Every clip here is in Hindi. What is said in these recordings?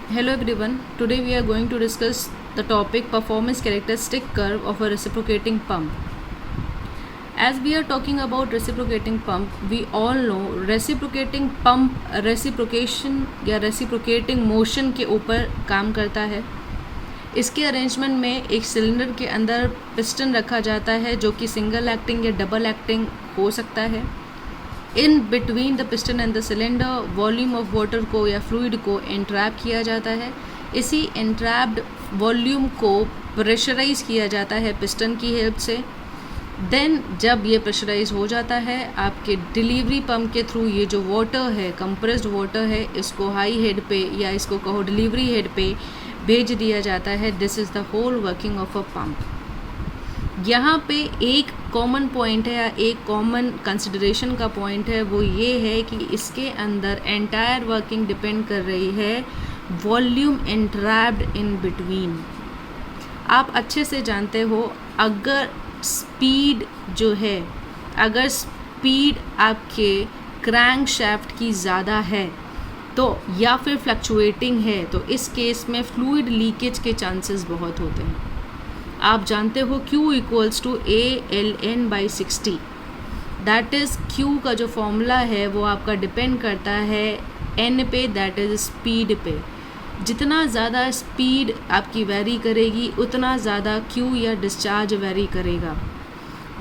Hello everyone, today we are going to discuss the topic performance characteristic curve of a reciprocating pump. As we are talking about reciprocating pump, we all know reciprocating pump reciprocation या reciprocating motion के ऊपर काम करता है. इसके अरेंजमेंट में एक सिलेंडर के अंदर पिस्टन रखा जाता है जो कि सिंगल एक्टिंग या डबल एक्टिंग हो सकता है. In between the piston and the cylinder volume of water को या फ्लूइड को एंट्रैप किया जाता है. इसी एंट्रैप्ड वॉल्यूम को प्रेशराइज किया जाता है पिस्टन की हेल्प से. देन जब ये प्रेशराइज हो जाता है, आपके डिलीवरी पंप के थ्रू ये जो वाटर है, कंप्रेस्ड वाटर है, इसको हाई हेड पे या इसको कहो डिलीवरी हेड पे भेज दिया जाता है. This is the whole working of a pump. यहाँ पे एक कॉमन पॉइंट है या एक कॉमन कंसिडरेशन का पॉइंट है, वो ये है कि इसके अंदर एंटायर वर्किंग डिपेंड कर रही है वॉल्यूम एंट्रैप्ड इन बिटवीन. आप अच्छे से जानते हो, अगर स्पीड जो है, अगर स्पीड आपके क्रैंक शाफ्ट की ज़्यादा है तो या फिर फ्लक्चुएटिंग है, तो इस केस में फ्लूइड लीकेज के चांसेस बहुत होते हैं. आप जानते हो Q equals to ALN/60. That is Q का जो फॉर्मूला है वो आपका डिपेंड करता है N पे, दैट इज़ स्पीड पे. जितना ज़्यादा स्पीड आपकी वेरी करेगी उतना ज़्यादा Q या डिस्चार्ज वेरी करेगा.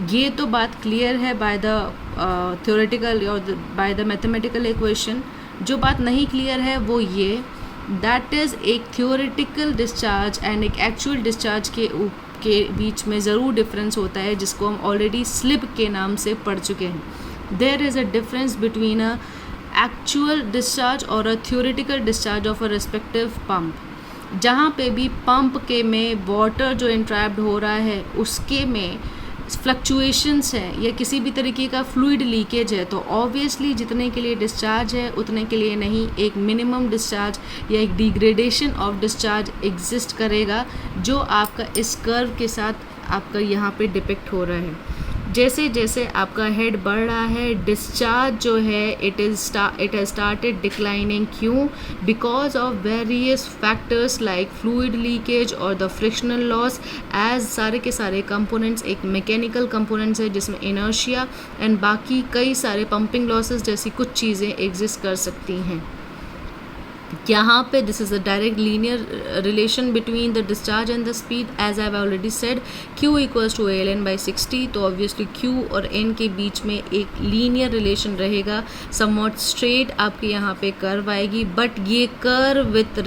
ये तो बात क्लियर है बाय द थ्योरेटिकल और बाय द मैथमेटिकल इक्वेशन. जो बात नहीं क्लियर है वो ये, दैट इज़ एक थ्योरेटिकल डिस्चार्ज एंड एक एक्चुअल डिस्चार्ज के बीच में ज़रूर डिफरेंस होता है, जिसको हम ऑलरेडी स्लिप के नाम से पढ़ चुके हैं. There is a difference between a actual discharge और a theoretical discharge of a respective pump. जहाँ पे भी पंप के में वाटर जो इंट्रैप्ड हो रहा है उसके में फ्लक्चुएशंस है या किसी भी तरीके का फ्लूइड लीकेज है, तो ऑब्वियसली जितने के लिए डिस्चार्ज है उतने के लिए नहीं, एक मिनिमम डिस्चार्ज या एक डिग्रेडेशन ऑफ डिस्चार्ज एग्जिस्ट करेगा, जो आपका इस कर्व के साथ आपका यहाँ पे डिपिक्ट हो रहा है. जैसे जैसे आपका हेड बढ़ रहा है, डिस्चार्ज जो है इट हैज़ स्टार्टेड डिक्लाइनिंग. क्यों? Because of various factors like fluid leakage और द फ्रिक्शनल लॉस. एज सारे के सारे कंपोनेंट्स एक मैकेनिकल कंपोनेंट्स है जिसमें इनर्शिया एंड बाकी कई सारे पंपिंग लॉसेस जैसी कुछ चीज़ें एग्जिस्ट कर सकती हैं. यहाँ पे this is a direct linear relation between the discharge and the speed. As I have already said, Q equals to ALN/60. तो ऑब्वियसली Q और N के बीच में एक लीनियर रिलेशन रहेगा. समवॉट स्ट्रेट आपके यहाँ पे कर्व आएगी, बट ये curve with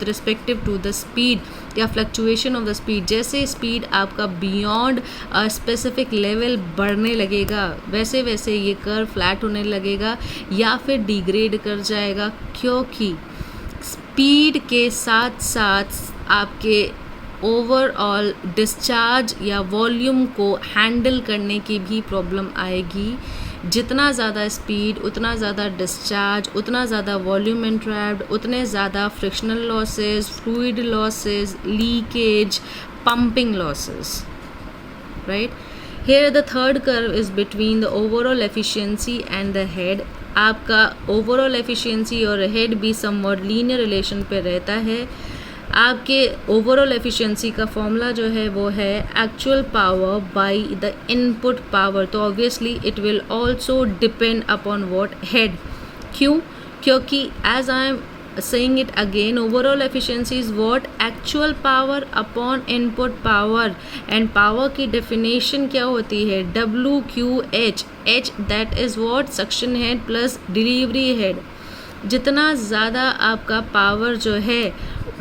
respective to the speed या फ्लक्चुएशन ऑफ द स्पीड, जैसे स्पीड आपका बियॉन्ड अ स्पेसिफिक लेवल बढ़ने लगेगा वैसे वैसे ये कर्व फ्लैट होने लगेगा या फिर डिग्रेड कर जाएगा, क्योंकि स्पीड के साथ साथ आपके ओवरऑल डिस्चार्ज या वॉल्यूम को हैंडल करने की भी प्रॉब्लम आएगी. जितना ज़्यादा स्पीड उतना ज़्यादा डिस्चार्ज, उतना ज़्यादा वॉल्यूम एंट्रैप्ड, उतने ज़्यादा frictional losses, fluid losses, leakage, pumping losses. Right, here the third curve is between the overall efficiency and the head. आपका ओवरऑल एफिशिएंसी और हेड भी समवॉट लीनियर रिलेशन पे रहता है. आपके ओवरऑल एफिशिएंसी का फॉर्मूला जो है वो है actual power by the input power. तो obviously it will also depend upon what head. क्यों? क्योंकि as I am saying it again, overall efficiency is what? Actual power upon input power. and power की definition क्या होती है? WQH. H that is what? suction head plus delivery head. जितना ज़्यादा आपका पावर जो है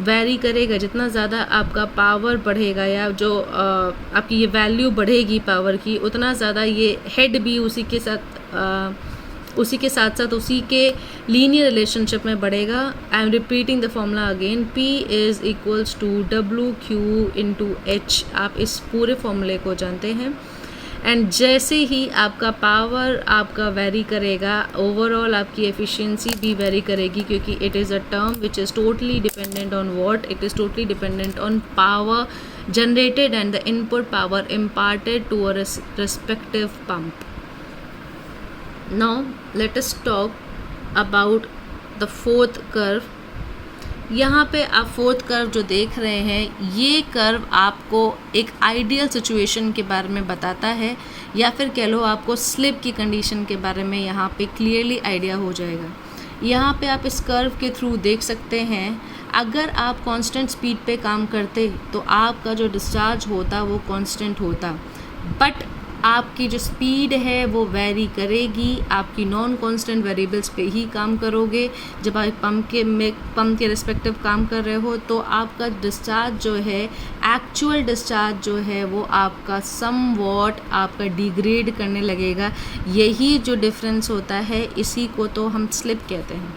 वैरी करेगा, जितना ज़्यादा आपका पावर बढ़ेगा या जो आपकी ये वैल्यू बढ़ेगी पावर की, उतना ज़्यादा ये हेड भी उसी के साथ उसी के लीनियर रिलेशनशिप में बढ़ेगा. I am repeating the formula again. P is equals to WQ/H. आप इस पूरे फॉर्मूले को जानते हैं. एंड जैसे ही आपका पावर आपका वेरी करेगा, ओवरऑल आपकी एफिशिएंसी भी वेरी करेगी, क्योंकि it is a term which is totally dependent on what? It is totally dependent on power generated and the input power imparted to a respective pump. Now let us talk about the fourth curve. यहाँ पे आप फोर्थ कर्व जो देख रहे हैं, ये कर्व आपको एक आइडियल सिचुएशन के बारे में बताता है, या फिर कह लो आपको स्लिप की कंडीशन के बारे में यहाँ पे क्लियरली आइडिया हो जाएगा। यहाँ पे आप इस कर्व के थ्रू देख सकते हैं, अगर आप कांस्टेंट स्पीड पे काम करते तो आपका जो डिस्चार्ज होता वो कांस्टेंट होता, बट आपकी जो स्पीड है वो वेरी करेगी, आपकी नॉन कांस्टेंट वेरिएबल्स पे ही काम करोगे। जब आप पंप के रिस्पेक्टिव काम कर रहे हो तो आपका डिस्चार्ज जो है, एक्चुअल डिस्चार्ज जो है वो आपका समवॉट आपका डिग्रेड करने लगेगा। यही जो डिफरेंस होता है, इसी को तो हम स्लिप कहते हैं,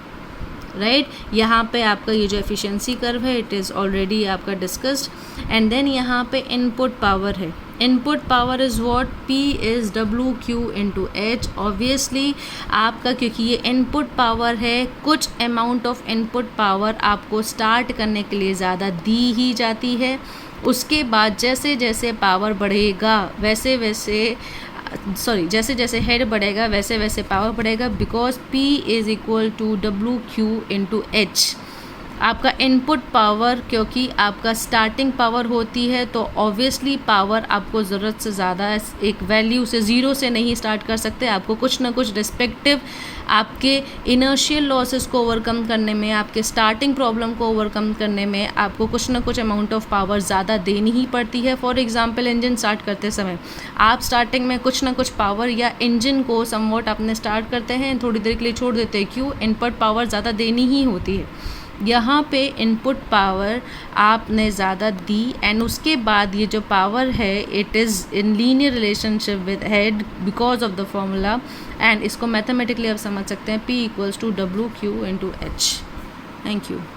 राइट। यहाँ पे आपका ये जो एफिशिएंसी कर्व है, इट इज़ ऑलरेडी आपका डिस्कस्ड। एंड देन यहाँ पे इनपुट पावर है। Input power is what, P is WQ into H। Obviously आपका, क्योंकि ये इनपुट पावर है, कुछ अमाउंट ऑफ इनपुट पावर आपको स्टार्ट करने के लिए ज़्यादा दी ही जाती है। उसके बाद जैसे जैसे पावर बढ़ेगा जैसे जैसे हेड बढ़ेगा वैसे वैसे पावर बढ़ेगा, because P is equal to WQ into H। आपका इनपुट पावर, क्योंकि आपका स्टार्टिंग पावर होती है तो ऑब्वियसली पावर आपको ज़रूरत से ज़्यादा एक वैल्यू से, ज़ीरो से नहीं स्टार्ट कर सकते। आपको कुछ ना कुछ रिस्पेक्टिव आपके इनर्शियल लॉसेस को ओवरकम करने में, आपके स्टार्टिंग प्रॉब्लम को ओवरकम करने में आपको कुछ ना कुछ अमाउंट ऑफ पावर ज़्यादा देनी ही पड़ती है। फॉर एग्जांपल, इंजन स्टार्ट करते समय आप स्टार्टिंग में कुछ ना कुछ पावर या इंजन को समवॉट अपने स्टार्ट करते हैं, थोड़ी देर के लिए छोड़ देते हैं। क्यों? इनपुट पावर ज़्यादा देनी ही होती है। यहाँ पे इनपुट पावर आपने ज़्यादा दी, एंड उसके बाद ये जो पावर है, it is in linear relationship with head because of the formula, and इसको मैथमेटिकली आप समझ सकते हैं, P equals to WQ into H। Thank you.